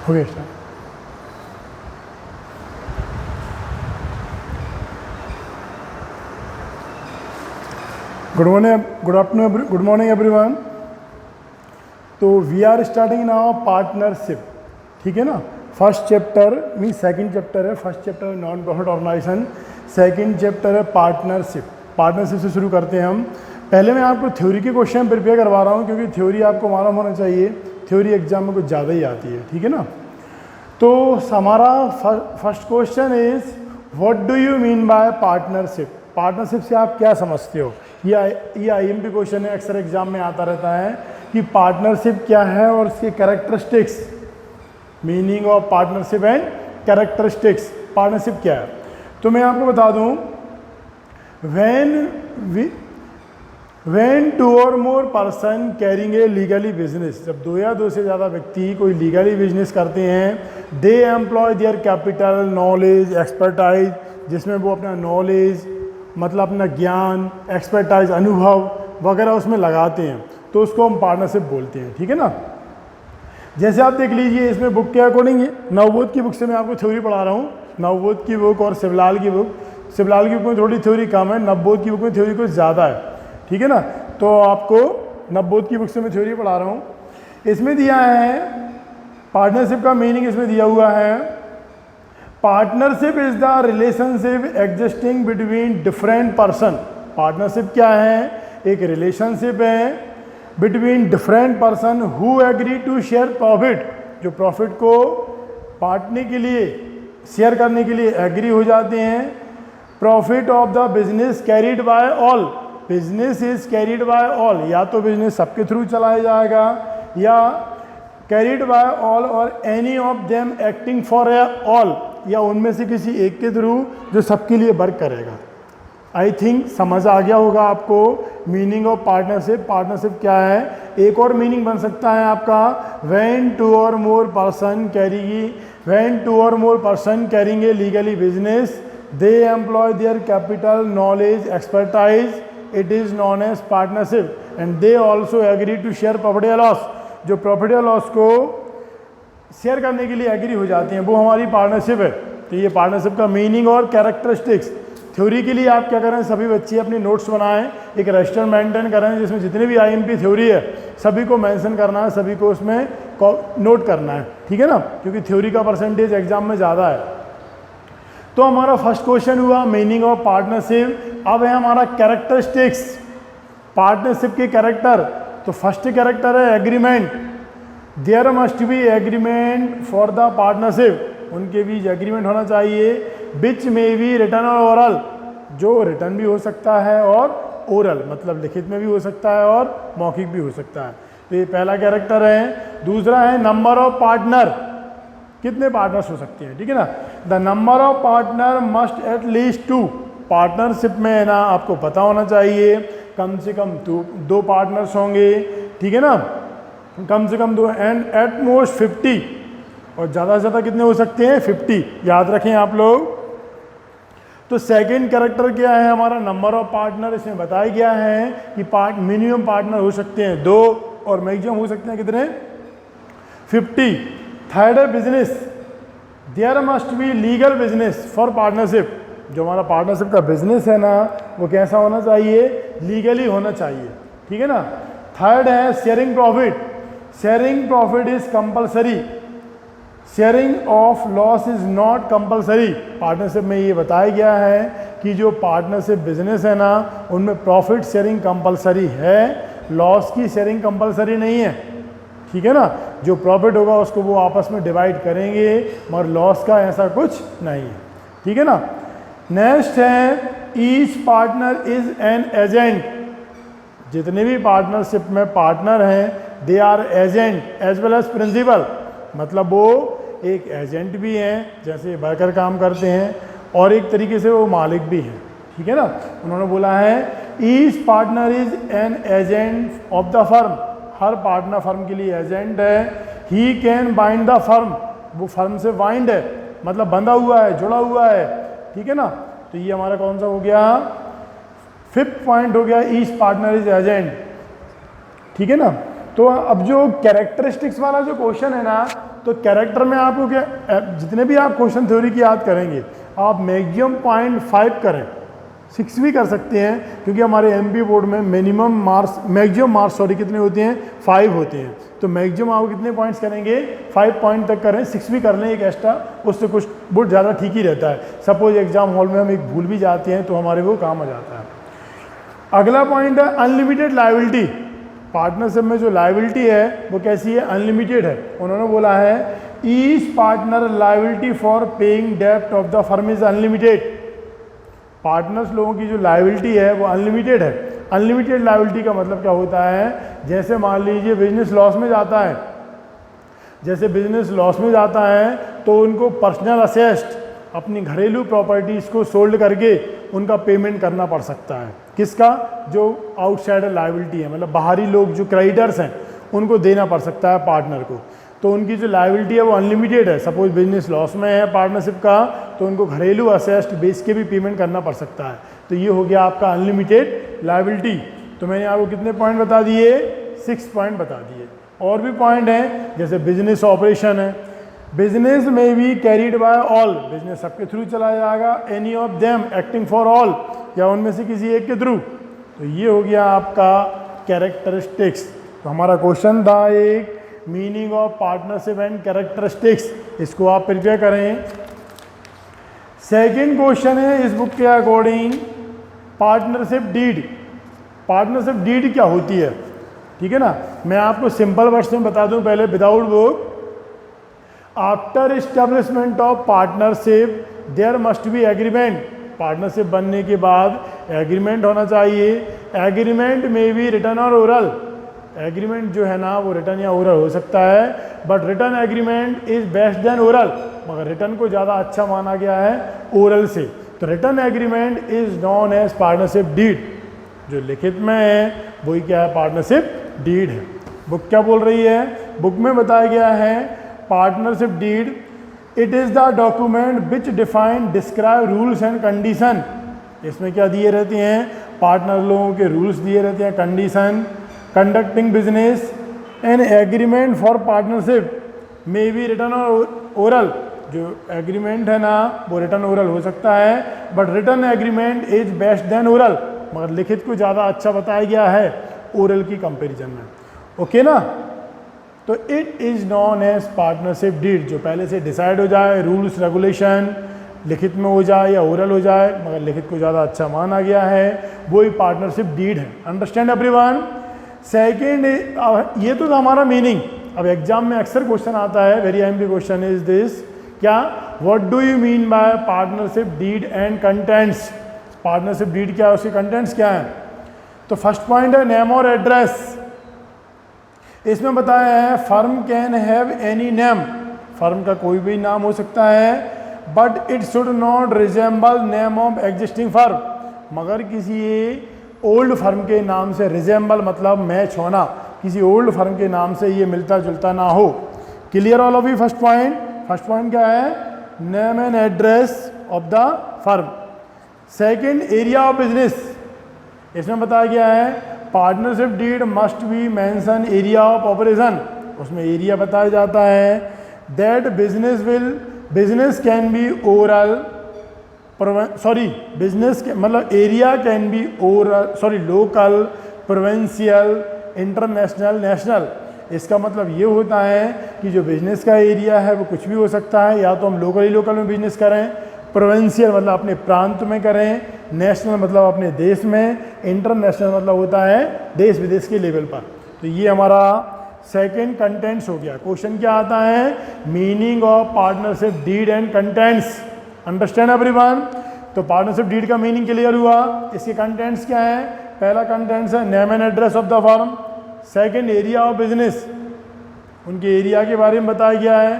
हो गया start. Good morning everyone. तो we are starting now partnership, ठीक है ना। First chapter mean second chapter है, first chapter non profit organisation, second chapter है पार्टनरशिप। पार्टनरशिप से शुरू करते हैं हम। पहले मैं आपको थ्योरी के क्वेश्चन प्रिपेयर करवा रहा हूँ, क्योंकि थ्योरी आपको मालूम होना चाहिए, थ्योरी एग्जाम में कुछ ज़्यादा ही आती है, ठीक है ना। तो हमारा first question is what do you mean by partnership. Partnership से आप क्या समझते हो। ये आईएमपी क्वेश्चन है, अक्सर एग्जाम में आता रहता है कि पार्टनरशिप क्या है और इसके characteristics, meaning of partnership and characteristics. Partnership क्या है, तो मैं आपको बता दूं, व्हेन टू और more person carrying a legally business, जब दो या दो से ज़्यादा व्यक्ति कोई लीगली बिजनेस करते हैं, they employ their capital, knowledge, expertise, जिसमें वो अपना नॉलेज मतलब अपना ज्ञान, एक्सपर्टाइज, अनुभव वगैरह उसमें लगाते हैं, तो उसको हम पार्टनरशिप बोलते हैं, ठीक है ना। जैसे आप देख लीजिए इसमें बुक के अकॉर्डिंग, नवबोध की बुक से मैं आपको थ्योरी पढ़ा रहा हूँ, नवबोध की बुक और शिवलाल की बुक। शिवलाल की बुक में थोड़ी थ्योरी कम है, नवबोध की बुक में थ्योरी कुछ ज़्यादा है, ठीक है ना। तो आपको नवबोध की बुक से मैं थ्योरी पढ़ा रहा हूँ। इसमें दिया है पार्टनरशिप का मीनिंग, इसमें दिया हुआ है partnership is the relationship existing between different person. Partnership क्या है, एक रिलेशनशिप है between different person who agree to share profit, जो प्रॉफिट को बांटने के लिए, शेयर करने के लिए एग्री हो जाते हैं। Profit of the business carried bye all, business is carried bye all, या तो बिजनेस सबके थ्रू चलाया जाएगा, या कैरीड बाय ऑल और any of them acting for all, या उनमें से किसी एक के थ्रू जो सबके लिए वर्क करेगा। आई थिंक समझ आ गया होगा आपको मीनिंग ऑफ पार्टनरशिप। पार्टनरशिप क्या है, एक और मीनिंग बन सकता है आपका, व्हेन टू और more person carrying a legally business, they employ their capital, knowledge, expertise, it is known as partnership, and they also agree to share profit या लॉस, जो प्रॉफिट या लॉस को शेयर करने के लिए एग्री हो जाते हैं, वो हमारी पार्टनरशिप है। तो ये पार्टनरशिप का मीनिंग और कैरेक्टरिस्टिक्स। थ्योरी के लिए आप क्या करें, सभी बच्चे अपनी नोट्स बनाएं, एक रजिस्टर मेंटेन करें जिसमें जितने भी आईएमपी थ्योरी है सभी को मेंशन करना है, सभी को उसमें नोट करना है, ठीक है ना, क्योंकि थ्योरी का परसेंटेज एग्जाम में ज़्यादा है। तो हमारा फर्स्ट क्वेश्चन हुआ मीनिंग ऑफ पार्टनरशिप। अब है हमारा कैरेक्टरिस्टिक्स, पार्टनरशिप के कैरेक्टर। तो फर्स्ट कैरेक्टर है agreement, there must be agreement for the partnership, उनके बीच एग्रीमेंट होना चाहिए, विच में बी रिटर्न और ओरल, जो रिटर्न भी हो सकता है और ओरल मतलब लिखित में भी हो सकता है और मौखिक भी हो सकता है। तो ये पहला कैरेक्टर है। दूसरा है नंबर ऑफ पार्टनर, कितने पार्टनर्स हो सकते हैं, ठीक है ना। The number of partner must at least 2, partnership में ना आपको पता होना चाहिए कम से कम दो पार्टनर्स होंगे, ठीक है ना, कम से कम 2, एंड एट मोस्ट 50, और ज़्यादा से ज़्यादा कितने हो सकते हैं 50, याद रखें आप लोग। तो सेकंड कैरेक्टर क्या है हमारा, नंबर ऑफ पार्टनर। इसमें बताया गया है कि मिनिमम पार्टनर हो सकते हैं 2 और मैक्सिमम हो सकते हैं कितने 50। थर्ड है business, there must be legal business for partnership, जो हमारा पार्टनरशिप का बिजनेस है ना वो कैसा होना चाहिए, लीगली होना चाहिए, ठीक है ना। थर्ड है sharing profit, sharing profit is compulsory, sharing of loss is not compulsory. Partnership में ये बताया गया है कि जो पार्टनरशिप बिजनेस है ना उनमें प्रॉफिट शेयरिंग कंपलसरी है, लॉस की शेयरिंग कंपलसरी नहीं है, ठीक है ना। जो प्रॉफिट होगा उसको वो आपस में डिवाइड करेंगे, मगर लॉस का ऐसा कुछ नहीं है, ठीक है ना। नेक्स्ट है each partner is an agent, जितने भी पार्टनरशिप में पार्टनर हैं they are agent as well as principal, मतलब वो एक एजेंट भी हैं जैसे वर्कर काम करते हैं और एक तरीके से वो मालिक भी हैं, ठीक है ना। उन्होंने बोला है each partner is an agent of the firm, her partner firm के लिए एजेंट है। He can bind the firm, वो फर्म से बाइंड है मतलब बंधा हुआ है, जुड़ा हुआ है, ठीक है ना। तो ये हमारा कौन सा हो गया, 5th पॉइंट हो गया, ईच पार्टनर इज एजेंट, ठीक है ना। तो अब जो कैरेक्टरिस्टिक्स वाला जो क्वेश्चन है ना, तो कैरेक्टर में आपको क्या, जितने भी आप क्वेश्चन थ्योरी की याद करेंगे आप मैक्सिमम 0.5 करें, 6 भी कर सकते हैं, क्योंकि हमारे एमपी बोर्ड में मैक्सिमम मार्क्स कितने होते हैं, 5 होते हैं। तो मैक्सिमम आप कितने पॉइंट्स करेंगे, 5 पॉइंट तक करें, 6 भी कर लें एक एक्स्ट्रा, उससे कुछ बहुत ज़्यादा ठीक ही रहता है। सपोज एग्जाम हॉल में हम एक भूल भी जाते हैं तो हमारे वो काम आ जाता है। अगला पॉइंट है अनलिमिटेड लायबिलिटी। पार्टनरशिप में जो लायबिलिटी है वो कैसी है, अनलिमिटेड है। उन्होंने बोला है each partner liability for paying डेब्ट of the firm is unlimited. Partners लोगों की जो लायबिलिटी है वो अनलिमिटेड है। अनलिमिटेड लायबिलिटी का मतलब क्या होता है, जैसे मान लीजिए बिजनेस लॉस में जाता है, जैसे बिजनेस लॉस में जाता है तो उनको पर्सनल असेस्ट अपनी घरेलू प्रॉपर्टीज़ को सोल्ड करके उनका पेमेंट करना पड़ सकता है। किसका, जो आउटसाइडर लायबिलिटी है, मतलब बाहरी लोग जो क्रेडिटर्स हैं उनको देना पड़ सकता है पार्टनर को। तो उनकी जो लायबिलिटी है वो अनलिमिटेड है। सपोज बिजनेस लॉस में है पार्टनरशिप का, तो उनको घरेलू असेस्ट बेच के भी पेमेंट करना पड़ सकता है। तो ये हो गया आपका अनलिमिटेड लायबिलिटी। तो मैंने आपको कितने पॉइंट बता दिए, 6 पॉइंट बता दिए। और भी पॉइंट हैं, जैसे बिजनेस ऑपरेशन है, बिजनेस में be carried bye all, business सबके थ्रू चला जाएगा, any of them acting for all, या उनमें से किसी एक के थ्रू। तो ये हो गया आपका कैरेक्टरिस्टिक्स। तो हमारा क्वेश्चन था एक meaning of partnership and characteristics, इसको आप प्रिपेयर करें। सेकंड क्वेश्चन है इस बुक के according partnership deed. Partnership deed क्या होती है, ठीक है ना। मैं आपको सिंपल वर्ड्स में बता दूं पहले, without book. After establishment of partnership there must be agreement. Partnership बनने के बाद एग्रीमेंट होना चाहिए। एग्रीमेंट में भी रिटर्न और ओरल। एग्रीमेंट जो है ना वो रिटर्न या ओरल हो सकता है, but written agreement is best than oral, मगर रिटर्न को ज़्यादा अच्छा माना गया है ओरल से। तो written agreement is known as partnership deed. जो लिखित में है वही क्या है, पार्टनरशिप डीड है। बुक क्या बोल रही है, बुक में बताया गया है partnership did it is the document which define describe rules and condition. इसमें क्या दिए रहते हैं, पार्टनर लोगों के रूल्स दिए रहते हैं, condition, conducting business and agreement for partnership में भी रिटर्न और ओरल। जो एग्रीमेंट है ना वो रिटर्न ओरल हो सकता है, but written agreement is best than oral, मगर लिखित को ज़्यादा अच्छा बताया गया है ओरल की कंपैरिजन में। ओके ना। तो it is known as partnership deed. जो पहले से डिसाइड हो जाए, रूल्स रेगुलेशन लिखित में हो जाए या ओरल हो जाए, मगर लिखित को ज़्यादा अच्छा माना गया है, वही पार्टनरशिप डीड है। Understand everyone. सेकेंड, ये तो था हमारा मीनिंग। अब एग्जाम में अक्सर क्वेश्चन आता है, very imp question is this, क्या, what do you mean by partnership deed and contents. Partnership deed क्या है, उसके कंटेंट्स क्या है। तो फर्स्ट पॉइंट है नेम और एड्रेस। इसमें बताया है firm can have any name, firm का कोई भी नाम हो सकता है, but it should not resemble name of existing firm, मगर किसी ओल्ड फर्म के नाम से, रिजेंबल मतलब मैच होना, किसी ओल्ड फर्म के नाम से ये मिलता जुलता ना हो। Clear all of you. First point क्या है, name and address of the firm. Second, area of business. इसमें बताया गया है partnership deed must be mention area of operation, उसमें एरिया बताया जाता है। That business can be oral, business मतलब area can be oral local, provincial, international, national. इसका मतलब ये होता है कि जो बिजनेस का एरिया है वो कुछ भी हो सकता है, या तो हम लोकल में बिजनेस करें, प्रोविंशियल मतलब अपने प्रांत में करें, नेशनल मतलब अपने देश में, इंटरनेशनल मतलब होता है देश विदेश के लेवल पर। तो ये हमारा सेकंड कंटेंट्स हो गया। क्वेश्चन क्या आता है, meaning of partnership deed and contents. Understand everyone. तो पार्टनरशिप डीड का मीनिंग क्लियर हुआ। इसके कंटेंट्स क्या है, पहला कंटेंट्स है name and address of the firm. Second, area of business, उनके एरिया के बारे में बताया गया है।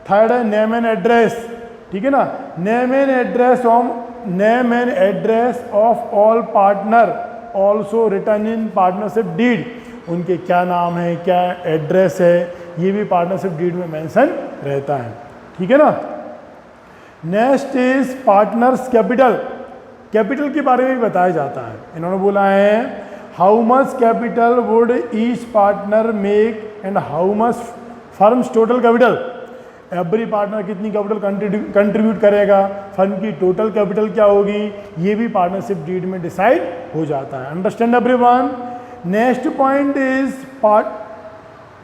थर्ड है नेम एंड एड्रेस, ठीक है ना, name and address of all partner also written in partnership deed. उनके क्या नाम है, क्या एड्रेस है, ये भी पार्टनरशिप डीड में मेंशन रहता है, ठीक है ना। Next is partners capital. Capital के बारे में भी बताया जाता है। इन्होंने बोला है how much capital would each partner make and how much firms total capital. Every partner कितनी कैपिटल कंट्रीब्यूट करेगा, फर्म की टोटल कैपिटल क्या होगी, ये भी पार्टनरशिप डीड में डिसाइड हो जाता है। Understand everyone. Next point is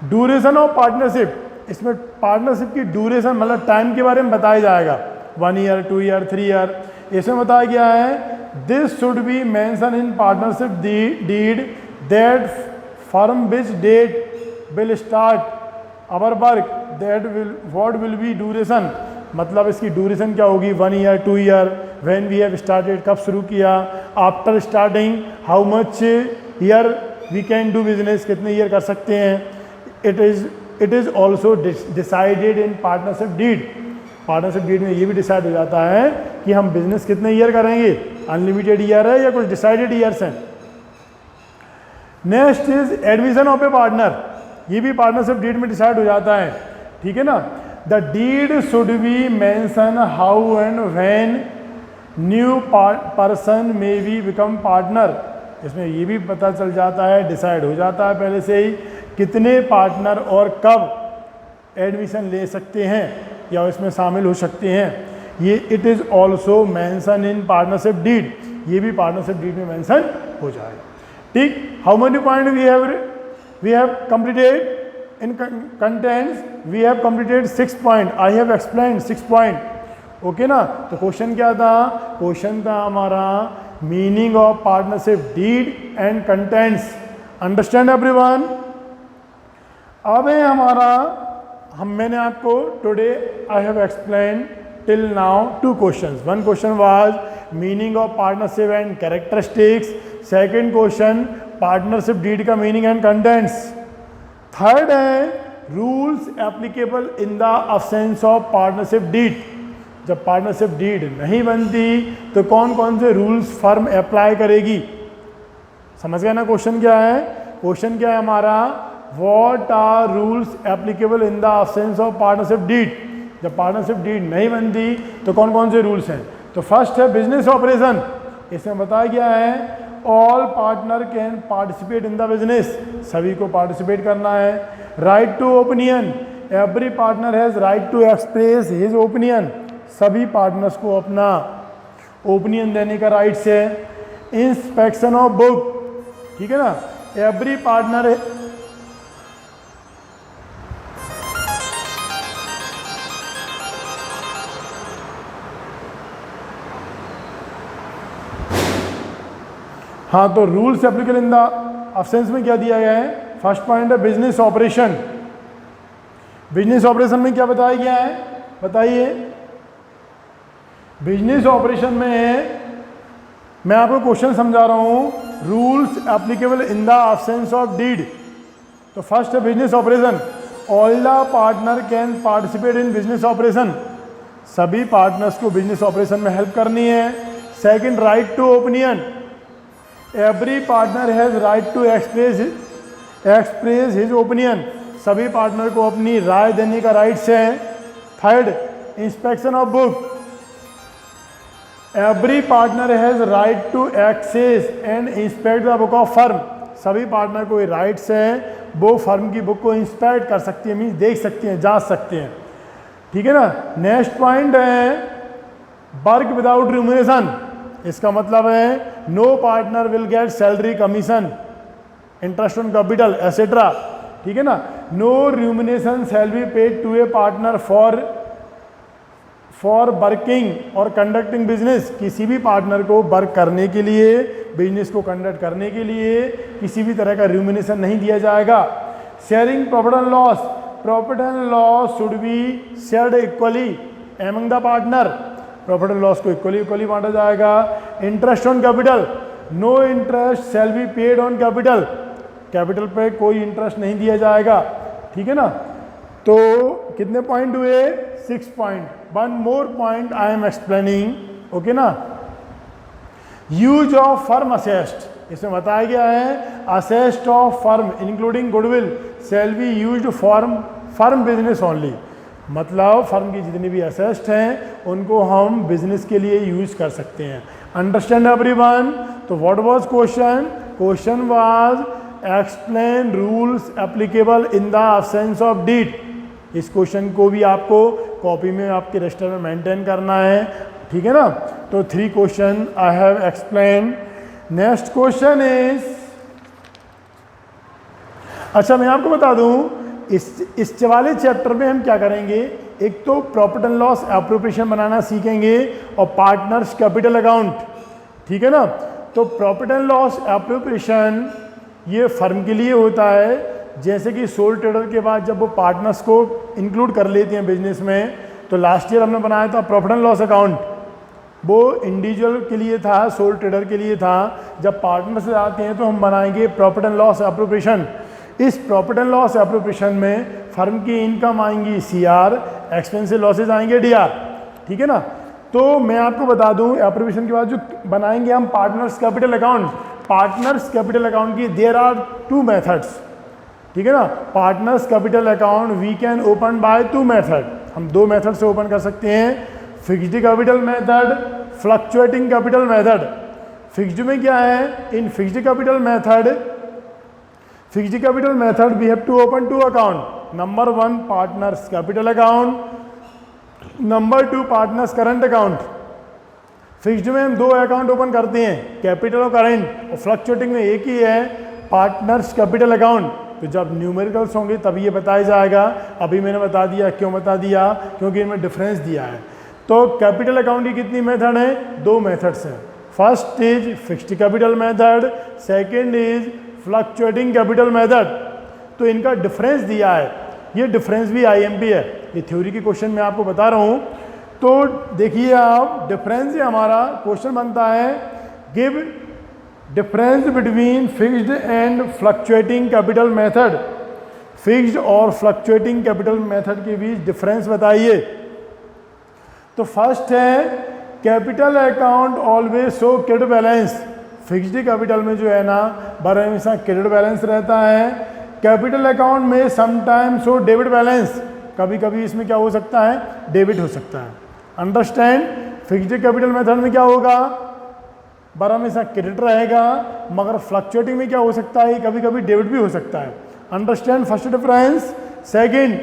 duration of partnership. इसमें पार्टनरशिप की ड्यूरेशन मतलब टाइम के बारे में बताया जाएगा, 1 ईयर 2 ईयर 3 ईयर। इसमें बताया गया है this should be mention in partnership deed that firm which date will start our work that will what will be duration. मतलब इसकी ड्यूरेशन क्या होगी, 1 year 2 year, when we have started कब शुरू किया, after starting how much year we can do business, कितने year कर सकते हैं। It is also decided in partnership deed. Partnership deed में ये भी डिसाइड हो जाता है कि हम बिजनेस कितने ईयर करेंगे, अनलिमिटेड ईयर है या कुछ डिसाइडेड ईयर्स हैं। Next is admission of A partner. ये भी पार्टनरशिप डीड में डिसाइड हो जाता है, ठीक है ना। The deed should be mention how and when new person may be become partner. इसमें ये भी पता चल जाता है, डिसाइड हो जाता है पहले से ही कितने पार्टनर और कब एडमिशन ले सकते हैं या इसमें शामिल हो सकते हैं। ये it is also mention in partnership deed. ये भी पार्टनरशिप डीड में मेंशन हो जाएगा, ठीक। How many point we have completed in contents, we have completed 6 point. I have explained 6 point, okay ना। तो क्वेश्चन क्या था, क्वेश्चन था हमारा meaning of partnership deed and contents. Understand everyone. अब है हमारा मैंने आपको today I have explain till now 2 questions. 1 question was meaning of partnership and characteristics, second question partnership deed का मीनिंग एंड कंटेंट्स। थर्ड है rules applicable in the absence of partnership deed. जब partnership deed नहीं बनती तो कौन कौन से rules firm apply करेगी। समझ गया ना क्वेश्चन क्या है। क्वेश्चन क्या है हमारा, what are rules applicable in the absence of partnership deed. जब पार्टनरशिप डीड नहीं बनती तो कौन कौन से रूल्स हैं। तो फर्स्ट है बिजनेस ऑपरेशन। इसमें बताया गया है all partner can participate in the business, सभी को पार्टिसिपेट करना है। Right to opinion, every partner has right to express his opinion, सभी पार्टनर्स को अपना ओपिनियन देने का राइट्स है। इंस्पेक्शन ऑफ बुक, ठीक है ना, एवरी पार्टनर हाँ। तो rules applicable in the absence में क्या दिया गया है, फर्स्ट पॉइंट है बिजनेस ऑपरेशन। बिजनेस ऑपरेशन में क्या बताया गया है, बताइए। बिजनेस ऑपरेशन में मैं आपको क्वेश्चन समझा रहा हूं, rules applicable in the absence of deed. तो फर्स्ट है business operation, all the partner can participate in business operation, सभी पार्टनर्स को बिजनेस ऑपरेशन में हेल्प करनी है। Second, right to opinion, every partner has right to express his opinion, सभी partner को अपनी राय देने का राइट्स है। Third, inspection of book, every partner has right to access and inspect the book of firm, सभी पार्टनर को ये राइट्स है वो फर्म की बुक को इंस्पेक्ट कर सकती है, मीन्स देख सकते हैं, जांच सकते हैं, ठीक है ना। नेक्स्ट पॉइंट है वर्क विदाउट रिम्यूनरेशन। इसका मतलब है no partner will get salary, commission, interest on capital etcetera, ठीक है ना। No remuneration shall be paid to a partner for working और कंडक्टिंग बिजनेस, किसी भी पार्टनर को वर्क करने के लिए, बिजनेस को कंडक्ट करने के लिए किसी भी तरह का रिम्यूनरेशन नहीं दिया जाएगा। Sharing profit and loss, profit and loss should be shared equally among the partner, profit and loss को इक्वली बांटा जाएगा। Interest on capital, no interest shall be paid on capital, capital पे कोई इंटरेस्ट नहीं दिया जाएगा, ठीक है ना। तो कितने पॉइंट हुए, 6 point. 1 more point I am explaining, okay ना। यूज ऑफ फर्म असेस्ट, इसमें बताया गया है asset of firm including goodwill shall be used for firm business only, मतलब फर्म की जितनी भी असेस्ट हैं उनको हम बिजनेस के लिए यूज कर सकते हैं। Understand everyone. तो what was question, question was explain rules applicable in the absence of deed, इस क्वेश्चन को भी आपको कॉपी में आपके रजिस्टर में मेंटेन करना है, ठीक है ना। तो 3 question I have explain. Next question is, अच्छा मैं आपको बता दूं इस वाले चैप्टर में हम क्या करेंगे, एक तो प्रॉफिट एंड लॉस एप्रोप्रिएशन बनाना सीखेंगे और पार्टनर्स कैपिटल अकाउंट, ठीक है ना। तो प्रॉफिट एंड लॉस एप्रोप्रिएशन ये फर्म के लिए होता है, जैसे कि सोल ट्रेडर के बाद जब वो पार्टनर्स को इंक्लूड कर लेते हैं बिजनेस में, तो लास्ट ईयर हमने बनाया था प्रॉफिट एंड लॉस अकाउंट, वो इंडिविजुअल के लिए था, सोल ट्रेडर के लिए था। जब पार्टनर्स आते हैं तो हम बनाएंगे प्रॉफिट एंड लॉस एप्रोप्रिएशन। इस प्रॉफिट एंड लॉस एप्रोप्रिएशन में फर्म की इनकम आएंगी CR, एक्सपेंसिव लॉसेज आएंगे DR, ठीक है ना। तो मैं आपको बता दूं एप्रोप्रिएशन के बाद जो बनाएंगे हम partners capital account, partners capital account की देयर आर 2 मेथड्स, ठीक है ना। Partners capital account we can open by 2 method, हम 2 मेथड से ओपन कर सकते हैं, fixed capital method, fluctuating capital method. Fixed में क्या है, in fixed capital method we have to open 2 account, number 1 partners capital account, number 2 partners current account. Fixed में हम 2 अकाउंट ओपन करते हैं, कैपिटल और करंट, और फ्लक्चुएटिंग में एक ही है, पार्टनर्स कैपिटल अकाउंट। तो जब न्यूमेरिकल्स होंगे तभी ये बताया जाएगा, अभी मैंने बता दिया। क्यों बता दिया, क्योंकि इनमें डिफरेंस दिया है। तो कैपिटल अकाउंट की कितनी मेथड है, 2 मेथड्स हैं। First is fixed capital method, second is fluctuating capital method. तो इनका डिफरेंस दिया है, ये डिफरेंस भी IMP है, ये थ्योरी के क्वेश्चन में आपको बता रहा हूँ। तो देखिए आप, डिफरेंस हमारा क्वेश्चन बनता है, give difference between fixed and fluctuating capital method. Fixed और फ्लक्चुएटिंग कैपिटल मेथड के बीच डिफरेंस बताइए। तो फर्स्ट है capital account always show credit balance. Fixed capital में जो है ना बार हमेशा क्रेडिट बैलेंस रहता है, कैपिटल अकाउंट में समटाइम शो डेबिट बैलेंस, कभी कभी इसमें क्या हो सकता है, डेबिट हो सकता है। अंडरस्टैंड, फिक्स्ड कैपिटल मेथड में क्या होगा, बार हमेशा क्रेडिट रहेगा, मगर फ्लक्चुएटिंग में क्या हो सकता है, कभी कभी डेबिट भी हो सकता है। Understand first difference. Second,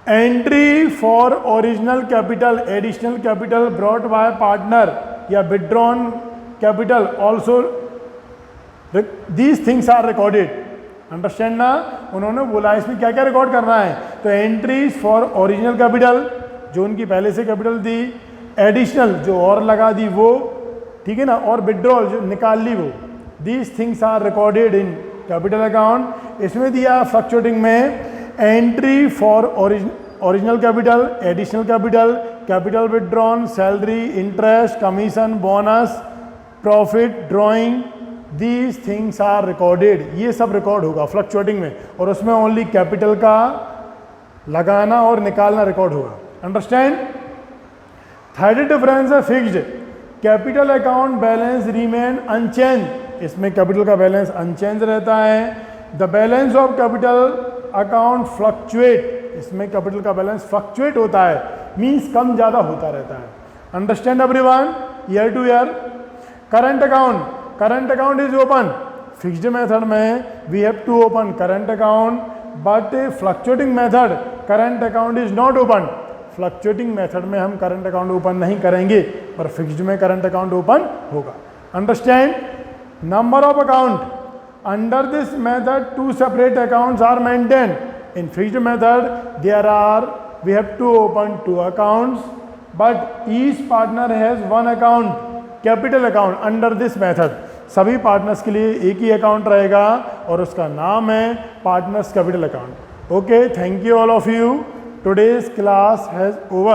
entry for original capital, additional capital brought by partner या withdrawn capital also, these things are recorded. Understand ना, उन्होंने बोला इसमें क्या क्या रिकॉर्ड करना है। तो एंट्रीज फॉर ओरिजिनल कैपिटल, जो उनकी पहले से कैपिटल थी, एडिशनल जो और लगा दी वो, ठीक है ना, और विड्रॉल जो निकाल ली वो, these things are recorded in capital account. इसमें दिया फ्लक्चुएटिंग में entry for original capital, additional capital, capital withdrawn, salary, interest, commission, bonus, profit, drawing, these things are recorded. ये सब रिकॉर्ड होगा फ्लक्चुएटिंग में, और उसमें ओनली कैपिटल का लगाना और निकालना रिकॉर्ड होगा। अंडरस्टैंड। थर्ड डिफरेंस है fixed capital account balance remain unchange, इसमें कैपिटल का बैलेंस अनचेंज रहता है। The balance of capital account fluctuate, इसमें कैपिटल का बैलेंस फ्लक्चुएट होता है, मींस कम ज़्यादा होता रहता है। Understand everyone, year to year. Current account, current account is open, fixed method में we have to open current account, but fluctuating method current account is not open. Fluctuating method में हम करंट अकाउंट ओपन नहीं करेंगे, पर fixed में current account open होगा। Understand. Number of account, under this method 2 separate accounts are maintain. In fixed method there are, we have to open 2 accounts, but each partner has 1 account capital account. Under this method सभी partners के लिए एक ही account रहेगा और उसका नाम है partners capital account. Okay, thank you all of you. Today's class has over.